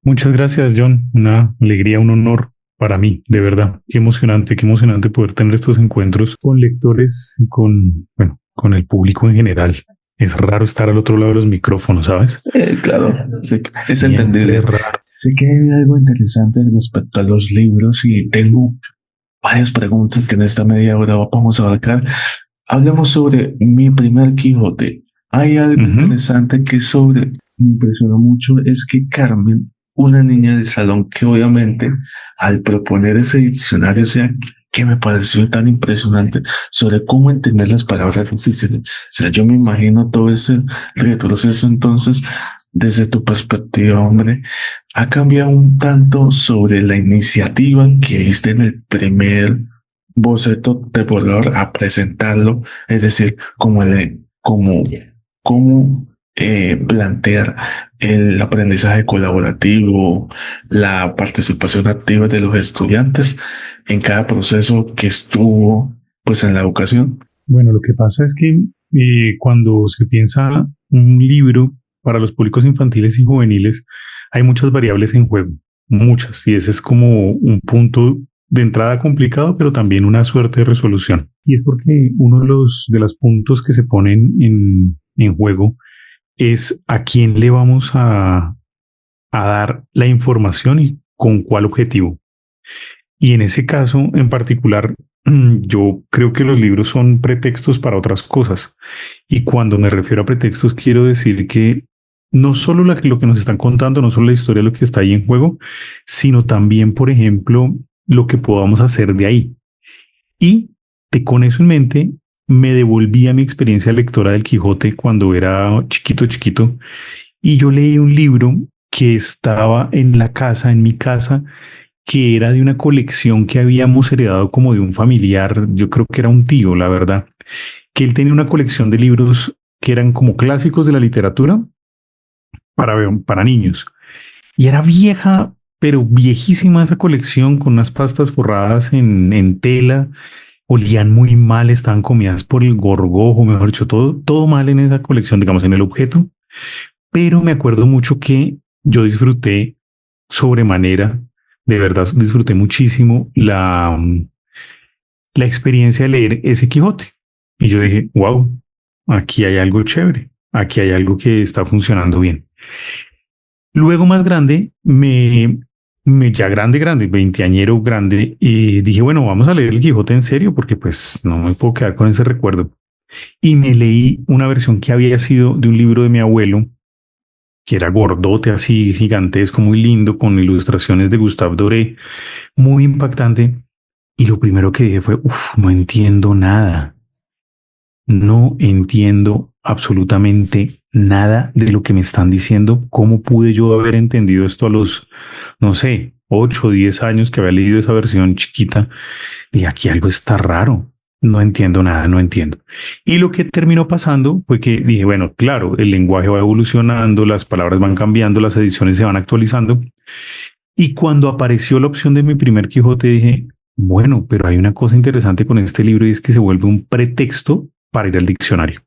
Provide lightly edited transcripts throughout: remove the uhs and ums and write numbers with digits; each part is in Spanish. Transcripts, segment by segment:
Muchas gracias, John. Una alegría, un honor para mí, de verdad. Qué emocionante poder tener estos encuentros con lectores y con el público en general. Es raro estar al otro lado de los micrófonos, ¿sabes? Claro, sí, es Siempre es entendible. raro. Sé que hay algo interesante respecto a los libros y tengo varias preguntas que en esta media hora vamos a abarcar. Hablemos sobre mi primer Quijote. Hay algo Ujú. interesante que me impresionó mucho es que Carmen, una niña de salón que obviamente al proponer ese diccionario, o sea, que me pareció tan impresionante sobre cómo entender las palabras difíciles. O sea, yo me imagino todo ese retroceso entonces desde tu perspectiva, hombre, ha cambiado un tanto sobre la iniciativa que viste en el primer boceto de borrador a presentarlo, es decir, cómo plantear el aprendizaje colaborativo, la participación activa de los estudiantes en cada proceso que estuvo pues en la educación. Bueno, lo que pasa es que cuando se piensa un libro para los públicos infantiles y juveniles, hay muchas variables en juego, muchas, y ese es como un punto de entrada complicado, pero también una suerte de resolución. Y es porque uno de los puntos que se ponen en juego es a quién le vamos a dar la información y con cuál objetivo. Y en ese caso en particular, yo creo que los libros son pretextos para otras cosas. Y cuando me refiero a pretextos, quiero decir que no solo lo que nos están contando, no solo la historia, lo que está ahí en juego, sino también, por ejemplo, lo que podamos hacer de ahí. Y con eso en mente, me devolví a mi experiencia lectora del Quijote cuando era chiquito, y yo leí un libro que estaba en la casa, en mi casa, que era de una colección que habíamos heredado como de un familiar, yo creo que era un tío, la verdad, que él tenía una colección de libros que eran como clásicos de la literatura para niños. Y era vieja, pero viejísima esa colección, con unas pastas forradas en tela, olían muy mal, estaban comidas por el gorgojo, mejor dicho, todo mal en esa colección, digamos, en el objeto. Pero me acuerdo mucho que yo disfruté sobremanera, de verdad disfruté muchísimo la experiencia de leer ese Quijote. Y yo dije, wow, aquí hay algo chévere, aquí hay algo que está funcionando bien. Luego más grande, ya grande, veinteañero grande, y dije, bueno, vamos a leer el Quijote en serio porque pues no me puedo quedar con ese recuerdo. Y me leí una versión que había sido de un libro de mi abuelo, que era gordote, así gigantesco, muy lindo, con ilustraciones de Gustave Doré, muy impactante. Y lo primero que dije fue, uff, no entiendo nada. No entiendo absolutamente nada de lo que me están diciendo. ¿Cómo pude yo haber entendido esto a los, no sé, 8 o 10 años que había leído esa versión chiquita? Dije, aquí algo está raro. No entiendo nada, no entiendo. Y lo que terminó pasando fue que dije, bueno, claro, el lenguaje va evolucionando, las palabras van cambiando, las ediciones se van actualizando. Y cuando apareció la opción de mi primer Quijote, dije, bueno, pero hay una cosa interesante con este libro y es que se vuelve un pretexto para ir al diccionario.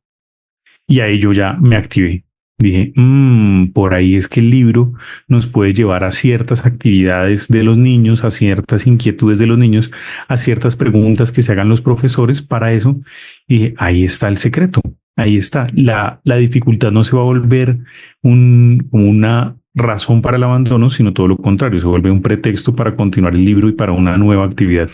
Y ahí yo ya me activé. Dije, por ahí es que el libro nos puede llevar a ciertas actividades de los niños, a ciertas inquietudes de los niños, a ciertas preguntas que se hagan los profesores para eso. Y dije, ahí está el secreto, ahí está. La dificultad no se va a volver como una razón para el abandono, sino todo lo contrario, se vuelve un pretexto para continuar el libro y para una nueva actividad.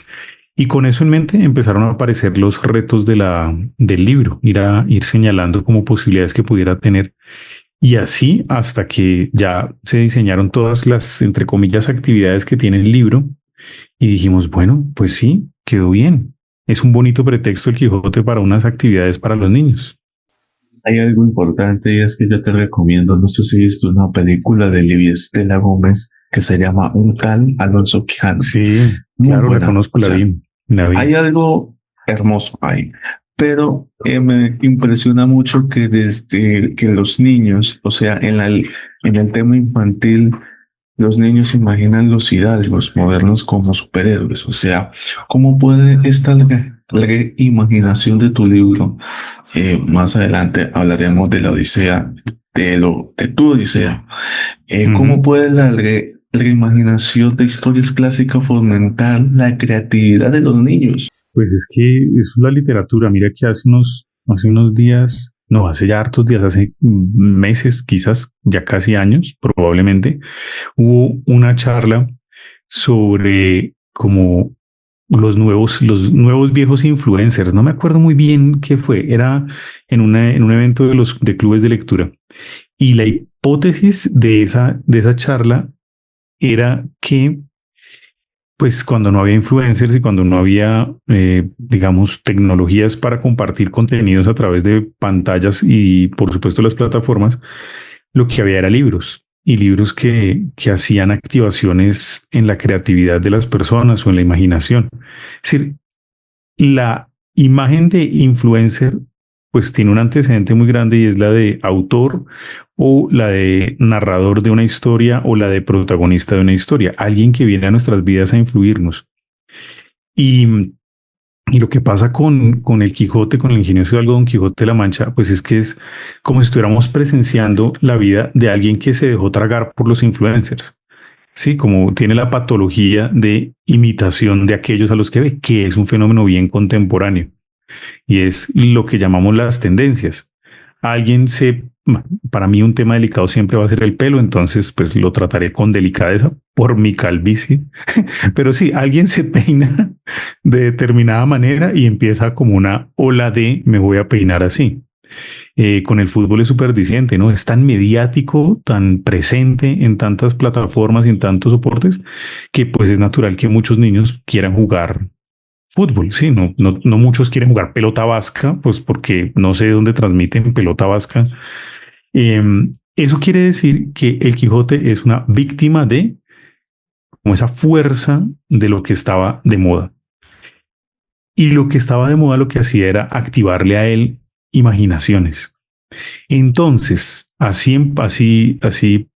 Y con eso en mente empezaron a aparecer los retos del libro, ir señalando como posibilidades que pudiera tener. Y así hasta que ya se diseñaron todas las, entre comillas, actividades que tiene el libro. Y dijimos, bueno, pues sí, quedó bien. Es un bonito pretexto el Quijote para unas actividades para los niños. Hay algo importante y es que yo te recomiendo, no sé si viste una película de Livia Estela Gómez que se llama Un tal Alonso Quijano. Sí, Muy claro, la buena. conozco, O sea, la hay vi. algo hermoso ahí, pero me impresiona mucho que desde que los niños, o sea, en el tema infantil, los niños imaginan los hidalgos modernos como superhéroes. O sea, ¿cómo puede esta reimaginación de tu libro? Más adelante hablaremos de la Odisea de tu Odisea. ¿Cómo Ujú. puede la reimaginación de historias clásicas fomentar la creatividad de los niños? Pues es que eso es la literatura. Mira que hace unos días, no, hace ya hartos días, hace meses, quizás ya casi años, probablemente, hubo una charla sobre como los nuevos viejos influencers. No me acuerdo muy bien qué fue. Era en un evento de clubes de lectura. Y la hipótesis de esa charla era que pues cuando no había influencers y cuando no había, digamos, tecnologías para compartir contenidos a través de pantallas y, por supuesto, las plataformas, lo que había era libros y libros que hacían activaciones en la creatividad de las personas o en la imaginación. Es decir, la imagen de influencer pues tiene un antecedente muy grande y es la de autor o la de narrador de una historia o la de protagonista de una historia, alguien que viene a nuestras vidas a influirnos. Y, y lo que pasa con el Quijote, con el ingenioso Hidalgo Don Quijote de la Mancha, pues es que es como si estuviéramos presenciando la vida de alguien que se dejó tragar por los influencers. Sí, como tiene la patología de imitación de aquellos a los que ve, que es un fenómeno bien contemporáneo y es lo que llamamos las tendencias. Alguien se, para mí un tema delicado siempre va a ser el pelo, entonces pues lo trataré con delicadeza por mi calvicie, pero sí, alguien se peina de determinada manera y empieza como una ola de me voy a peinar así. Con el fútbol es súper diciente, ¿no? Es tan mediático, tan presente en tantas plataformas y en tantos soportes, que pues es natural que muchos niños quieran jugar fútbol. Sí, no muchos quieren jugar pelota vasca, pues porque no sé dónde transmiten pelota vasca. Eh, Eso quiere decir que el Quijote es una víctima de como esa fuerza de lo que estaba de moda. Y lo que estaba de moda lo que hacía era activarle a él imaginaciones. Entonces, así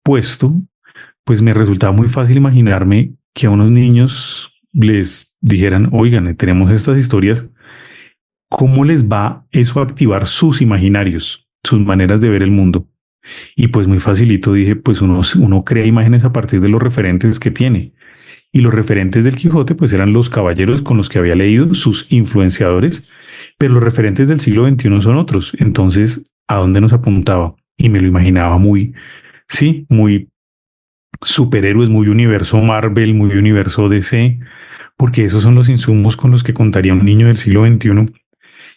puesto, pues me resultaba muy fácil imaginarme que a unos niños les dijeran, oigan, tenemos estas historias, ¿cómo les va eso a activar sus imaginarios, sus maneras de ver el mundo? Y pues muy facilito dije, pues uno crea imágenes a partir de los referentes que tiene. Y los referentes del Quijote pues eran los caballeros con los que había leído, sus influenciadores, pero los referentes del siglo XXI son otros. Entonces, ¿a dónde nos apuntaba? Y me lo imaginaba muy, sí, muy superhéroes, muy universo Marvel, muy universo DC, porque esos son los insumos con los que contaría un niño del siglo XXI.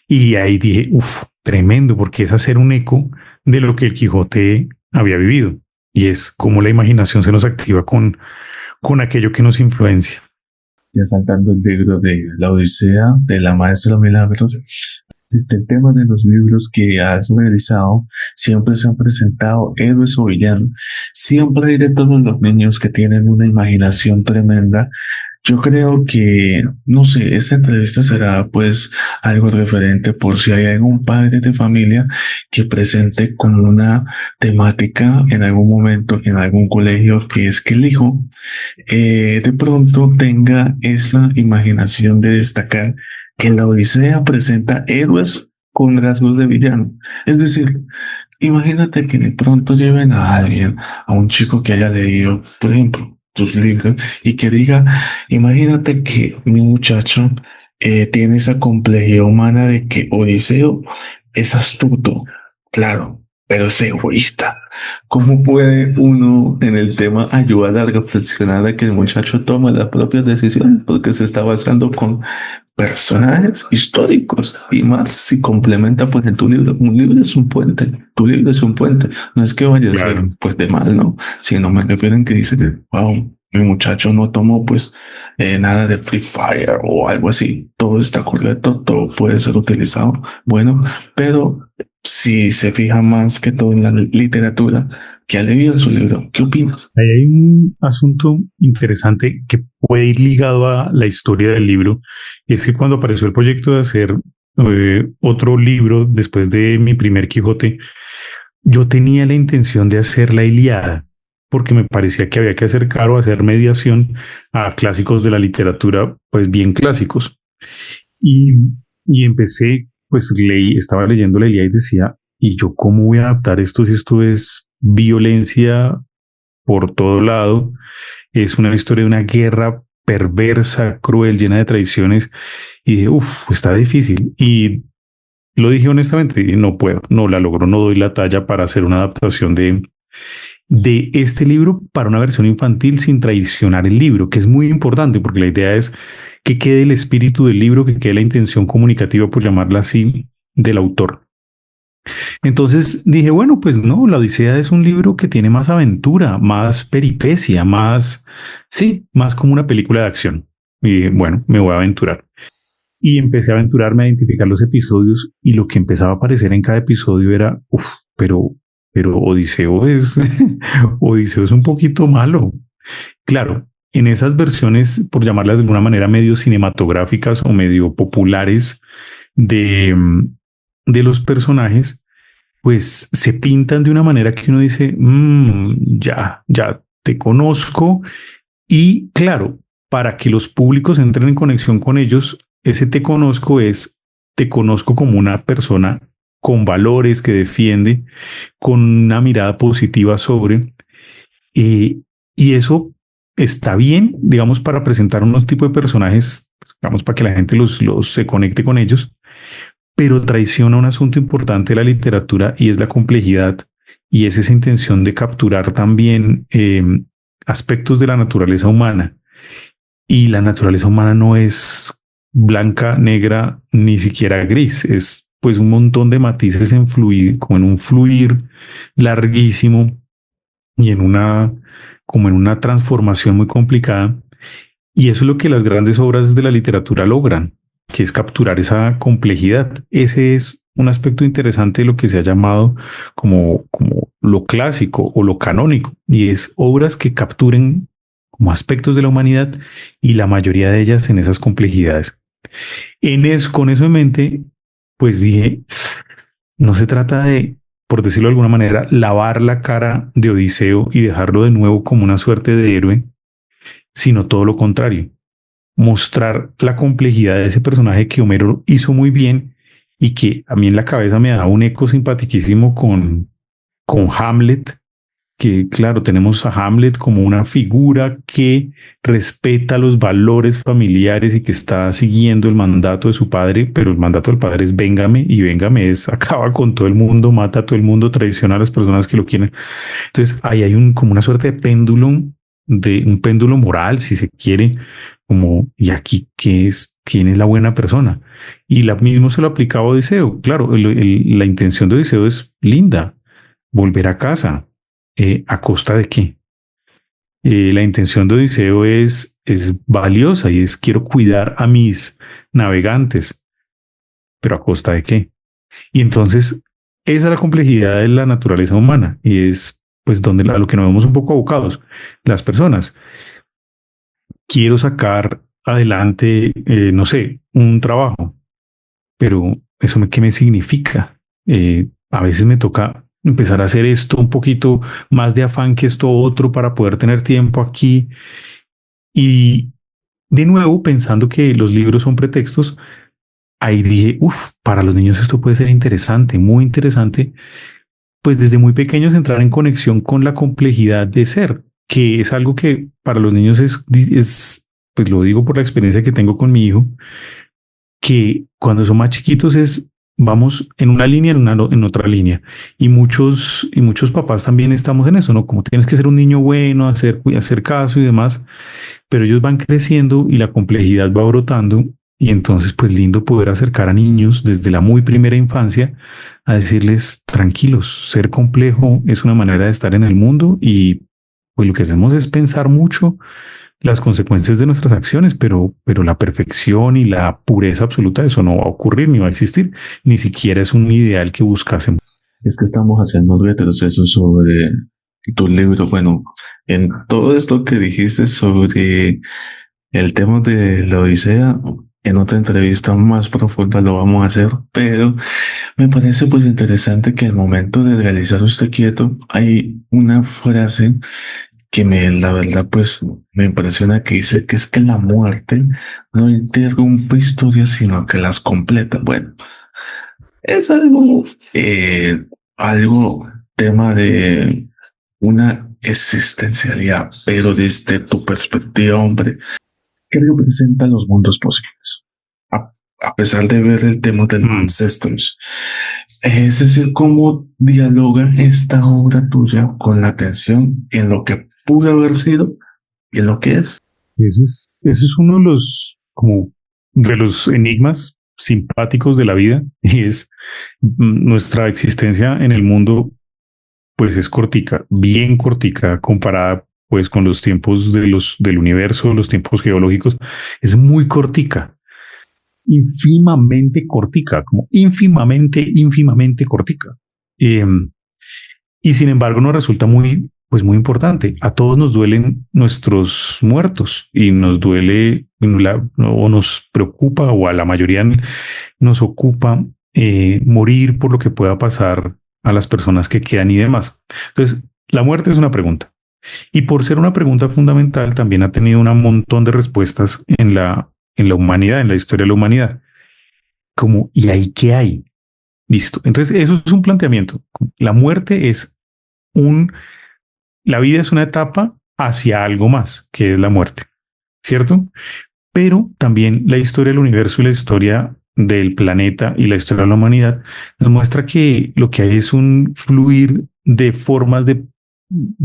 Y ahí dije, uff, tremendo, porque es hacer un eco de lo que el Quijote había vivido. Y es cómo la imaginación se nos activa con aquello que nos influencia. Ya saltando el libro de la Odisea de la maestra Milagros, desde el tema de los libros que has realizado, siempre se han presentado héroes o villanos. Siempre hay de todos los niños que tienen una imaginación tremenda. Yo creo que, no sé, esta entrevista será pues algo referente por si hay algún padre de familia que presente como una temática en algún momento en algún colegio, que es que el hijo de pronto tenga esa imaginación de destacar que la Odisea presenta héroes con rasgos de villano. Es decir, imagínate que de pronto lleven a alguien, a un chico que haya leído, por ejemplo, tus libros y que diga, imagínate que mi muchacho tiene esa complejidad humana de que Odiseo es astuto, claro, pero es egoísta. ¿Cómo puede uno en el tema ayudar a reflexionar a que el muchacho tome las propias decisiones? Porque se está basando con personajes históricos y más si complementa pues en tu libro. Un libro es un puente, tu libro es un puente. No es que vaya a ser Claro. pues de mal, ¿no? Sino me refiero en que dice que, wow, mi muchacho no tomó pues nada de Free Fire o algo así. Todo está correcto, todo puede ser utilizado. Bueno, pero si se fija más que todo en la literatura que ha leído en su libro, ¿qué opinas? Ahí hay un asunto interesante que puede ir ligado a la historia del libro. Y es que cuando apareció el proyecto de hacer otro libro después de mi primer Quijote, yo tenía la intención de hacer la Ilíada, porque me parecía que había que acercar o hacer mediación a clásicos de la literatura, pues bien clásicos. Y, y empecé, pues estaba leyendo la Ilíada y decía, y yo cómo voy a adaptar esto si esto es violencia por todo lado, es una historia de una guerra perversa, cruel, llena de traiciones, y dije, uff, está difícil. Y lo dije honestamente, y no puedo, no la logro, no doy la talla para hacer una adaptación de este libro para una versión infantil sin traicionar el libro, que es muy importante porque la idea es que quede el espíritu del libro, que quede la intención comunicativa, por llamarla así, del autor. Entonces dije, bueno, pues no, la Odisea es un libro que tiene más aventura, más peripecia, más, sí, más como una película de acción. Y dije, bueno, me voy a aventurar. Y empecé a aventurarme a identificar los episodios y lo que empezaba a aparecer en cada episodio era, uff, pero Odiseo es, Odiseo es un poquito malo. Claro, en esas versiones, por llamarlas de alguna manera, medio cinematográficas o medio populares de, de los personajes, pues se pintan de una manera que uno dice, ya te conozco. Y claro, para que los públicos entren en conexión con ellos, ese te conozco como una persona con valores que defiende, con una mirada positiva sobre, eh, y eso está bien, digamos, para presentar unos tipos de personajes, digamos, para que la gente los se conecte con ellos, pero traiciona un asunto importante de la literatura y es la complejidad y es esa intención de capturar también aspectos de la naturaleza humana. Y la naturaleza humana no es blanca, negra, ni siquiera gris, es pues un montón de matices en fluir, como en un fluir larguísimo y en una, como en una transformación muy complicada. Y eso es lo que las grandes obras de la literatura logran, que es capturar esa complejidad. Ese es un aspecto interesante de lo que se ha llamado como lo clásico o lo canónico, y es obras que capturen como aspectos de la humanidad y la mayoría de ellas en esas complejidades. Con eso en mente, pues dije, no se trata de, por decirlo de alguna manera, lavar la cara de Odiseo y dejarlo de nuevo como una suerte de héroe, sino todo lo contrario, mostrar la complejidad de ese personaje que Homero hizo muy bien y que a mí en la cabeza me da un eco simpatiquísimo con Hamlet, que claro, tenemos a Hamlet como una figura que respeta los valores familiares y que está siguiendo el mandato de su padre, pero el mandato del padre es véngame, y véngame es acaba con todo el mundo, mata a todo el mundo, traiciona a las personas que lo quieren. Entonces ahí hay como una suerte de un péndulo moral, si se quiere, como, ¿y aquí qué es? ¿Quién es la buena persona? Y la mismo se lo aplicaba a Odiseo. Claro, la intención de Odiseo es linda, volver a casa. ¿A costa de qué? La intención de Odiseo es valiosa y es quiero cuidar a mis navegantes, pero ¿a costa de qué? Y entonces esa es la complejidad de la naturaleza humana y es pues donde a lo que nos vemos un poco abocados las personas. Quiero sacar adelante, no sé, un trabajo, pero eso qué me significa. A veces me toca empezar a hacer esto un poquito más de afán que esto otro para poder tener tiempo aquí. Y de nuevo, pensando que los libros son pretextos, ahí dije, uff, para los niños esto puede ser interesante, muy interesante, pues desde muy pequeños entrar en conexión con la complejidad de ser, que es algo que para los niños pues lo digo por la experiencia que tengo con mi hijo, que cuando son más chiquitos vamos en una línea, en otra línea. Y muchos papás también estamos en eso, ¿no? Como tienes que ser un niño bueno, hacer caso y demás, pero ellos van creciendo y la complejidad va brotando. Y entonces, pues lindo poder acercar a niños desde la muy primera infancia a decirles, tranquilos, ser complejo es una manera de estar en el mundo y pues lo que hacemos es pensar mucho las consecuencias de nuestras acciones, pero la perfección y la pureza absoluta, eso no va a ocurrir ni va a existir, ni siquiera es un ideal que buscásemos. Es que estamos haciendo un retroceso sobre tu libro. Bueno, en todo esto que dijiste sobre el tema de la Odisea, en otra entrevista más profunda lo vamos a hacer, pero me parece pues interesante que al momento de realizar Usted Quieto hay una frase que la verdad, pues me impresiona, que dice que es que la muerte no interrumpe historias, sino que las completa. Bueno, Es algo tema de una existencialidad, pero desde tu perspectiva, hombre, ¿qué representa los mundos posibles? A, a pesar de ver el tema de los ancestros. Es decir, cómo dialoga esta obra tuya con la atención en lo que pudo haber sido y en lo que es. Eso es uno de los, como, de los enigmas simpáticos de la vida, y es nuestra existencia en el mundo, pues es cortica, bien cortica comparada pues con los tiempos del universo, los tiempos geológicos, es muy cortica, ínfimamente cortica, como ínfimamente cortica. Y sin embargo nos resulta muy, pues muy importante. A todos nos duelen nuestros muertos y nos duele o nos preocupa, o a la mayoría nos ocupa morir por lo que pueda pasar a las personas que quedan y demás. Entonces, la muerte es una pregunta. Y por ser una pregunta fundamental, también ha tenido un montón de respuestas en la humanidad, en la historia de la humanidad. Como, ¿y ahí qué hay? Listo. Entonces, eso es un planteamiento. La muerte es la vida es una etapa hacia algo más, que es la muerte, ¿cierto? Pero también la historia del universo y la historia del planeta y la historia de la humanidad nos muestra que lo que hay es un fluir de formas de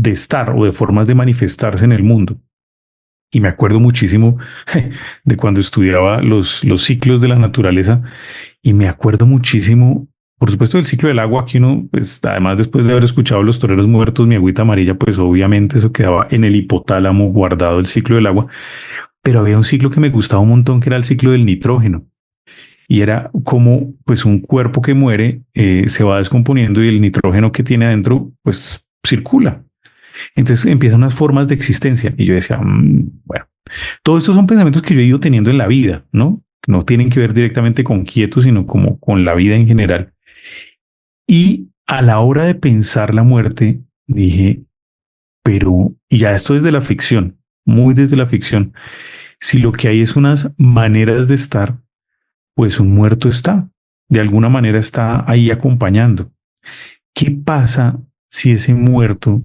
estar o de formas de manifestarse en el mundo. Y me acuerdo muchísimo de cuando estudiaba los ciclos de la naturaleza, y me acuerdo muchísimo, por supuesto, del ciclo del agua, que uno, pues además después de haber escuchado Los Toreros Muertos, Mi Agüita Amarilla, pues obviamente eso quedaba en el hipotálamo guardado, el ciclo del agua. Pero había un ciclo que me gustaba un montón, que era el ciclo del nitrógeno. Y era como pues un cuerpo que muere se va descomponiendo, y el nitrógeno que tiene adentro pues circula. Entonces empiezan unas formas de existencia. Y yo decía, bueno, todos estos son pensamientos que yo he ido teniendo en la vida, ¿no? No tienen que ver directamente con quietos, sino como con la vida en general. Y a la hora de pensar la muerte, dije, pero, y ya esto desde la ficción, muy desde la ficción, si lo que hay es unas maneras de estar, pues un muerto está, de alguna manera está ahí acompañando. ¿Qué pasa si ese muerto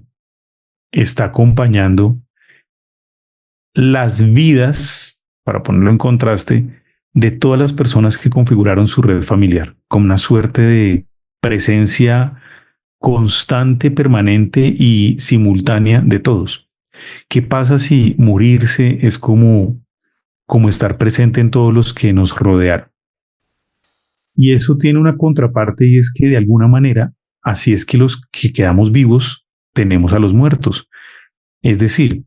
está acompañando las vidas, para ponerlo en contraste, de todas las personas que configuraron su red familiar, como una suerte de presencia constante, permanente y simultánea de todos? ¿Qué pasa si morirse es como estar presente en todos los que nos rodearon? Y eso tiene una contraparte, y es que de alguna manera, así es que los que quedamos vivos tenemos a los muertos. Es decir,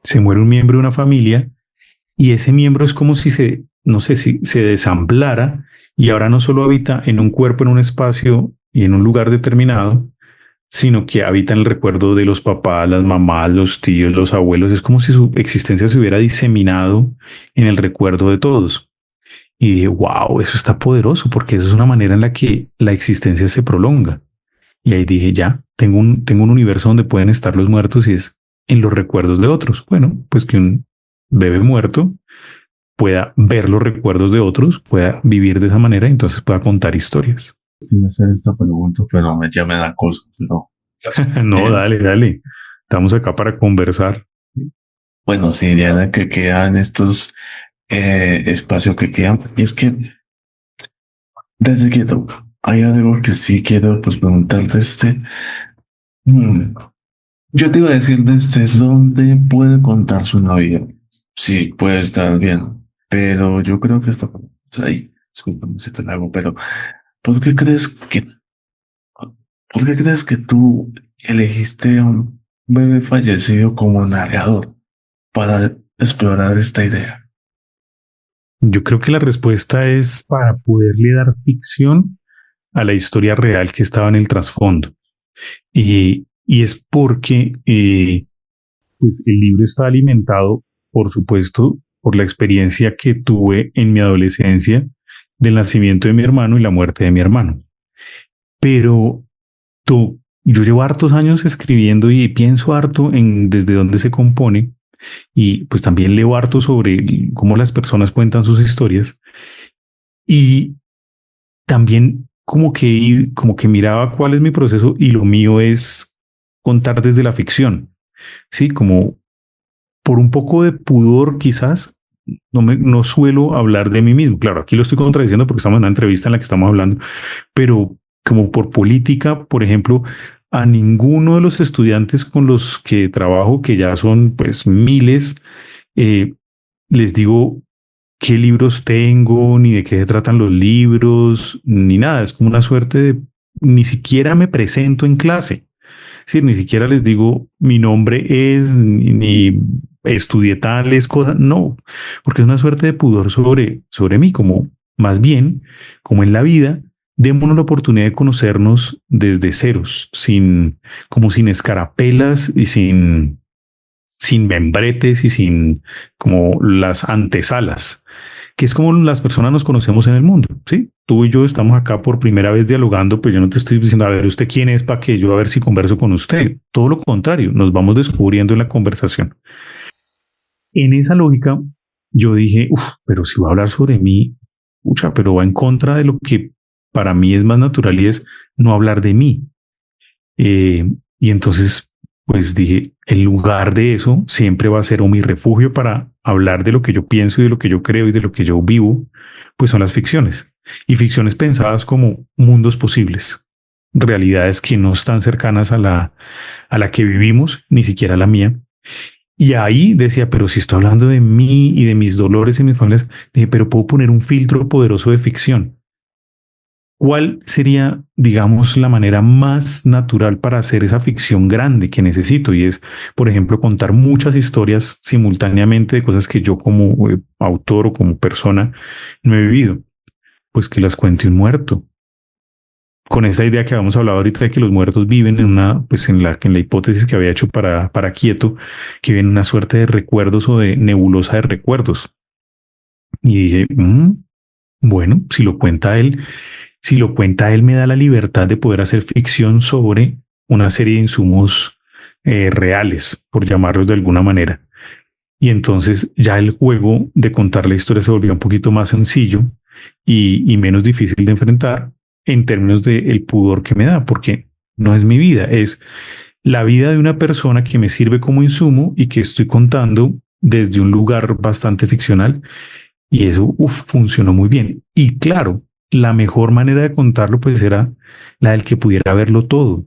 se muere un miembro de una familia y ese miembro es como si no sé, si se desamblara, y ahora no solo habita en un cuerpo, en un espacio y en un lugar determinado, sino que habita en el recuerdo de los papás, las mamás, los tíos, los abuelos. Es como si su existencia se hubiera diseminado en el recuerdo de todos. Y dije, wow, eso está poderoso, porque esa es una manera en la que la existencia se prolonga. Y ahí dije, ya, tengo un universo donde pueden estar los muertos, y es en los recuerdos de otros. Bueno, pues que un bebé muerto pueda ver los recuerdos de otros, pueda vivir de esa manera, y entonces pueda contar historias. Quiero hacer esta pregunta, pero ya me da cosa. No, No, dale. Estamos acá para conversar. bueno, sí, Diana, que quedan estos espacios que quedan. Y es que desde que hay algo que sí quiero pues preguntarte. Mm, yo te iba a decir desde dónde puede contarse una vida. Sí, puede estar bien, pero yo creo que está ahí. Discúlpame si te la hago, pero ¿por qué crees que, ¿por qué crees que tú elegiste a un bebé fallecido como narrador para explorar esta idea? Yo creo que la respuesta es para poderle dar ficción a la historia real que estaba en el trasfondo. Y es porque pues el libro está alimentado, por supuesto, por la experiencia que tuve en mi adolescencia del nacimiento de mi hermano y la muerte de mi hermano. Pero yo llevo hartos años escribiendo y pienso harto en desde dónde se compone, y pues también leo harto sobre cómo las personas cuentan sus historias. Y también como que miraba cuál es mi proceso y lo mío es contar desde la ficción, ¿sí? Como por un poco de pudor quizás, no suelo hablar de mí mismo. Claro, aquí lo estoy contradiciendo porque estamos en una entrevista en la que estamos hablando, pero como por política, por ejemplo, a ninguno de los estudiantes con los que trabajo, que ya son pues miles, eh, les digo qué libros tengo, ni de qué se tratan los libros, ni nada. Es como una suerte de, ni siquiera me presento en clase. Es decir, ni siquiera les digo mi nombre es, ni estudié tales cosas. No, porque es una suerte de pudor sobre mí, como más bien, como en la vida, démonos la oportunidad de conocernos desde ceros, como sin escarapelas y sin membretes y sin como las antesalas, que es como las personas nos conocemos en el mundo, ¿sí? Tú y yo estamos acá por primera vez dialogando, pues yo no te estoy diciendo, a ver, ¿usted quién es para que yo a ver si converso con usted? Todo lo contrario, nos vamos descubriendo en la conversación. En esa lógica, yo dije, pero si va a hablar sobre mí, pucha, pero va en contra de lo que para mí es más natural y es no hablar de mí. Y entonces, pues dije, en lugar de eso, siempre va a ser o mi refugio para hablar de lo que yo pienso y de lo que yo creo y de lo que yo vivo, pues son las ficciones. Y ficciones pensadas como mundos posibles, realidades que no están cercanas a la que vivimos, ni siquiera a la mía. Y ahí decía, pero si estoy hablando de mí y de mis dolores y mis familias, dije, pero puedo poner un filtro poderoso de ficción. ¿Cuál sería, digamos, la manera más natural para hacer esa ficción grande que necesito? Y es, por ejemplo, contar muchas historias simultáneamente de cosas que yo como autor o como persona no he vivido. Pues que las cuente un muerto. Con esa idea que habíamos hablado ahorita de que los muertos viven en una, pues en la hipótesis que había hecho para Quieto, que viven una suerte de recuerdos o de nebulosa de recuerdos. Y dije, bueno, si lo cuenta él, me da la libertad de poder hacer ficción sobre una serie de insumos reales, por llamarlos de alguna manera. Y entonces ya el juego de contar la historia se volvió un poquito más sencillo y menos difícil de enfrentar en términos del pudor que me da, porque no es mi vida, es la vida de una persona que me sirve como insumo y que estoy contando desde un lugar bastante ficcional y eso funcionó muy bien. Y claro, la mejor manera de contarlo pues era la del que pudiera verlo todo,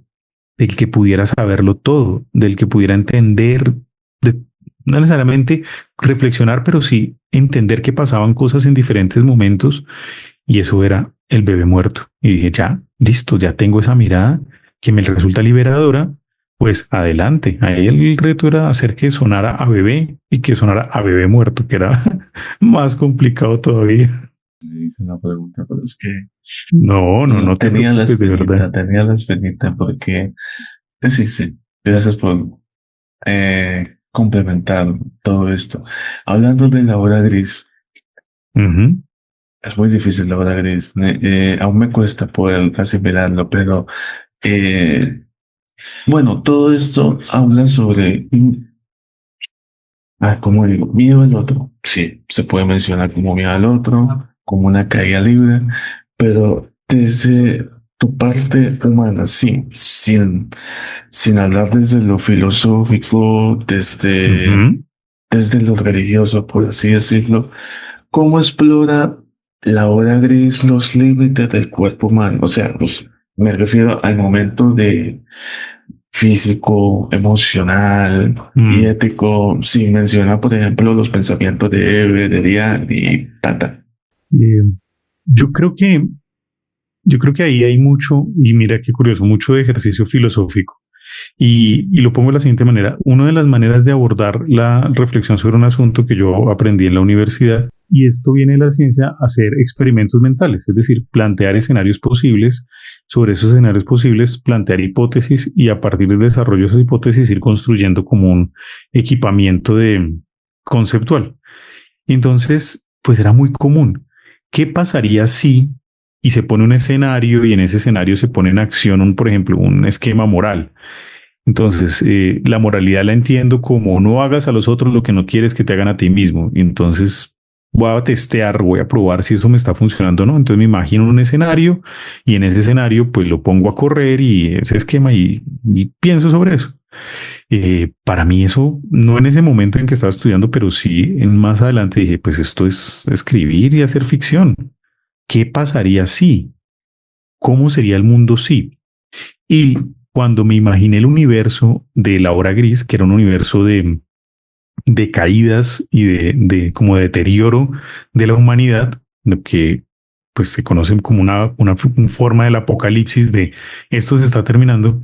del que pudiera saberlo todo, del que pudiera entender, no necesariamente reflexionar, pero sí entender que pasaban cosas en diferentes momentos y eso era el bebé muerto. Y dije, ya, listo, ya tengo esa mirada que me resulta liberadora, pues adelante. Ahí el reto era hacer que sonara a bebé y que sonara a bebé muerto, que era más complicado todavía. Me hice una pregunta, pero es que No, no, no te preocupes, de verdad. tenía la espinita, porque sí, sí, gracias por complementar todo esto. Hablando de la hora gris, Ujú. es muy difícil la hora gris, aún me cuesta poder asimilarlo, pero eh, bueno, todo esto habla sobre, como digo, miedo al otro. Sí, se puede mencionar como miedo al otro, como una caída libre, pero desde tu parte humana, sí, sin hablar desde lo filosófico, Ujú. desde lo religioso, por así decirlo, ¿cómo explora la hora gris los límites del cuerpo humano? O sea, pues, me refiero al momento de físico, emocional y Mm. ético. Si menciona, por ejemplo, los pensamientos de Eve, de Diane y Tata. Eh, yo creo que, yo creo que ahí hay mucho, y mira qué curioso, mucho de ejercicio filosófico. Y lo pongo de la siguiente manera. Una de las maneras de abordar la reflexión sobre un asunto que yo aprendí en la universidad, y esto viene de la ciencia, hacer experimentos mentales, es decir, plantear escenarios posibles, sobre esos escenarios posibles, plantear hipótesis y a partir del desarrollo de esas hipótesis ir construyendo como un equipamiento conceptual. Entonces, pues era muy común. ¿Qué pasaría si y se pone un escenario y en ese escenario se pone en acción, por ejemplo, un esquema moral? Entonces, la moralidad la entiendo como no hagas a los otros lo que no quieres que te hagan a ti mismo. Y entonces, voy a testear, voy a probar si eso me está funcionando o no. Entonces me imagino un escenario y en ese escenario pues lo pongo a correr y ese esquema y pienso sobre eso. Para mí eso, no en ese momento en que estaba estudiando, pero sí en más adelante dije, pues esto es escribir y hacer ficción. ¿Qué pasaría si? ¿Cómo sería el mundo si? Y cuando me imaginé el universo de La Hora Gris, que era un universo de caídas y de como de deterioro de la humanidad, lo que pues se conoce como una forma del apocalipsis de esto se está terminando,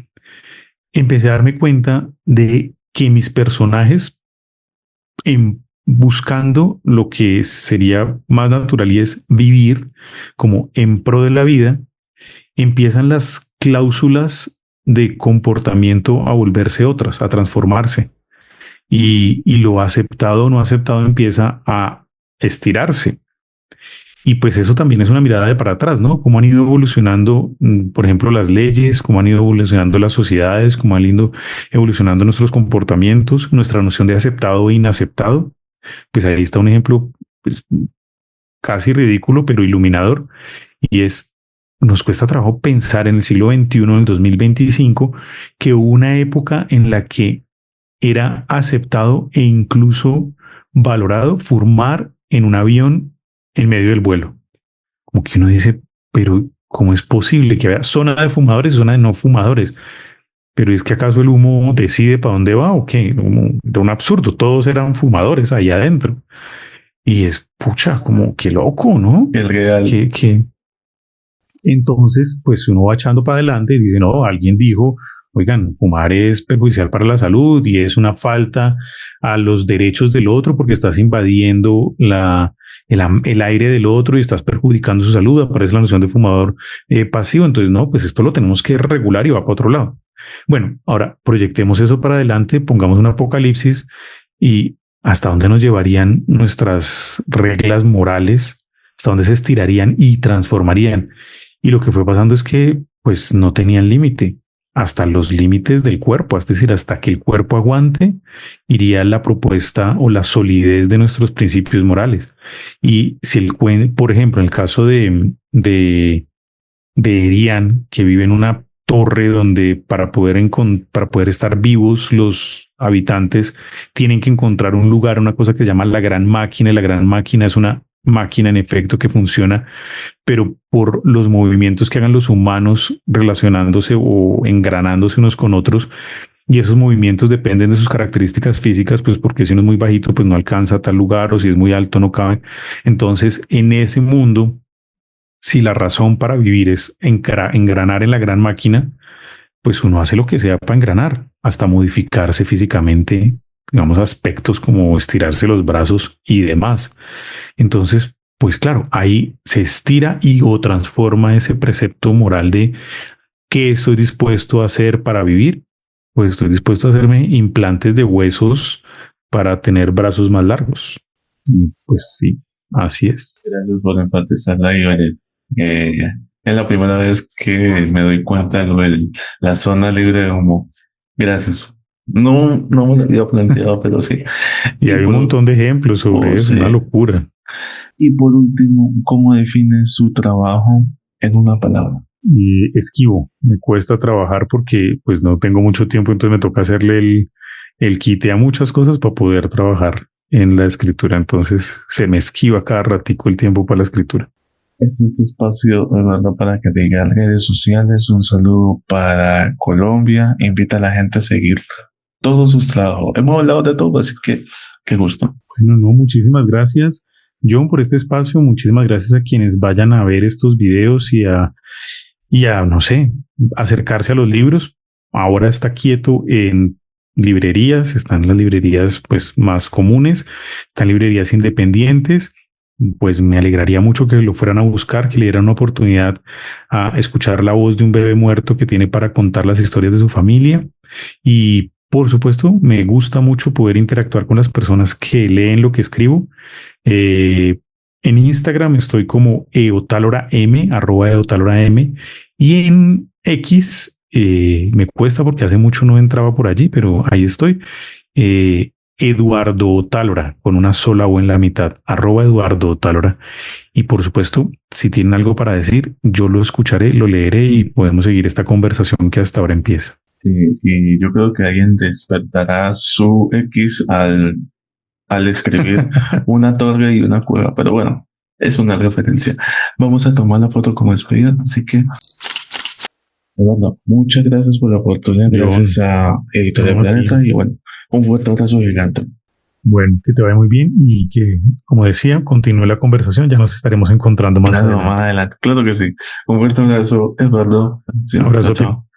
empecé a darme cuenta de que mis personajes, buscando lo que sería más natural y es vivir como en pro de la vida, empiezan las cláusulas de comportamiento a volverse otras, a transformarse. Y lo aceptado o no aceptado empieza a estirarse. Y pues eso también es una mirada de para atrás, ¿no? Cómo han ido evolucionando, por ejemplo, las leyes, cómo han ido evolucionando las sociedades, cómo han ido evolucionando nuestros comportamientos, nuestra noción de aceptado e inaceptado. Pues ahí está un ejemplo pues, casi ridículo, pero iluminador. Y es, nos cuesta trabajo pensar en el siglo XXI, en el 2025, que hubo una época en la que era aceptado e incluso valorado fumar en un avión en medio del vuelo. Como que uno dice, pero ¿cómo es posible que haya zona de fumadores y zona de no fumadores? Pero es que acaso el humo decide para dónde va o qué? Era un absurdo, todos eran fumadores ahí adentro. Y es, pucha, como que loco, ¿no? El real. Que entonces, pues uno va echando para adelante y dice, no, alguien dijo, oigan, fumar es perjudicial para la salud y es una falta a los derechos del otro porque estás invadiendo el aire del otro y estás perjudicando su salud. Aparece la noción de fumador pasivo. Entonces, no, pues esto lo tenemos que regular y va para otro lado. Bueno, ahora proyectemos eso para adelante, pongamos un apocalipsis y hasta dónde nos llevarían nuestras reglas morales, hasta dónde se estirarían y transformarían. Y lo que fue pasando es que pues no tenían límite hasta los límites del cuerpo, es decir, hasta que el cuerpo aguante, iría la propuesta o la solidez de nuestros principios morales. Y si por ejemplo, en el caso de Erian, que vive en una torre donde para poder estar vivos los habitantes tienen que encontrar un lugar, una cosa que se llama la gran máquina, y la gran máquina es una máquina en efecto que funciona, pero por los movimientos que hagan los humanos relacionándose o engranándose unos con otros, y esos movimientos dependen de sus características físicas, pues porque si uno es muy bajito, pues no alcanza a tal lugar, o si es muy alto, no cabe. Entonces, en ese mundo, si la razón para vivir es engranar en la gran máquina, pues uno hace lo que sea para engranar, hasta modificarse físicamente, digamos, aspectos como estirarse los brazos y demás. Entonces, pues claro, ahí se estira y o transforma ese precepto moral de qué estoy dispuesto a hacer para vivir. Pues estoy dispuesto a hacerme implantes de huesos para tener brazos más largos. Y pues sí, así es. Gracias por enfatizar la Iberia. Es la primera vez que me doy cuenta de lo de la zona libre de humo. Gracias. No, no me lo había planteado, pero sí. Y hay un montón de ejemplos sobre eso, sí. una locura. Y por último, ¿cómo define su trabajo en una palabra? Y esquivo, me cuesta trabajar porque pues no tengo mucho tiempo, entonces me toca hacerle el quite a muchas cosas para poder trabajar en la escritura, entonces se me esquiva cada ratico el tiempo para la escritura. Este es tu espacio, Eduardo, para que diga redes sociales, un saludo para Colombia, invita a la gente a seguir todos sus trabajos. Hemos hablado de todo, así que qué gusto. Bueno, no, muchísimas gracias, John, por este espacio, muchísimas gracias a quienes vayan a ver estos videos y a, no sé, acercarse a los libros. Ahora está quieto en librerías, están las librerías pues más comunes, están librerías independientes, pues me alegraría mucho que lo fueran a buscar, que le dieran una oportunidad a escuchar la voz de un bebé muerto que tiene para contar las historias de su familia. Y por supuesto, me gusta mucho poder interactuar con las personas que leen lo que escribo. En Instagram estoy como eotaloram, @eotaloram, y en X me cuesta porque hace mucho no entraba por allí, pero ahí estoy. Eduardo Tálora, con una sola O en la mitad, @Eduardo Tálora. Y por supuesto, si tienen algo para decir, yo lo escucharé, lo leeré y podemos seguir esta conversación que hasta ahora empieza. Y yo creo que alguien despertará su X al escribir una torre y una cueva, pero bueno, es una referencia. Vamos a tomar la foto como despedida, así que, Eduardo, muchas gracias por la oportunidad, gracias a Editorial Planeta y bueno, un fuerte abrazo gigante. Bueno, que te vaya muy bien y que, como decía, continúe la conversación. Ya nos estaremos encontrando más Claro, adelante. más adelante. Claro que sí. Un fuerte abrazo, Eduardo. Sí, Un abrazo. chao, chao.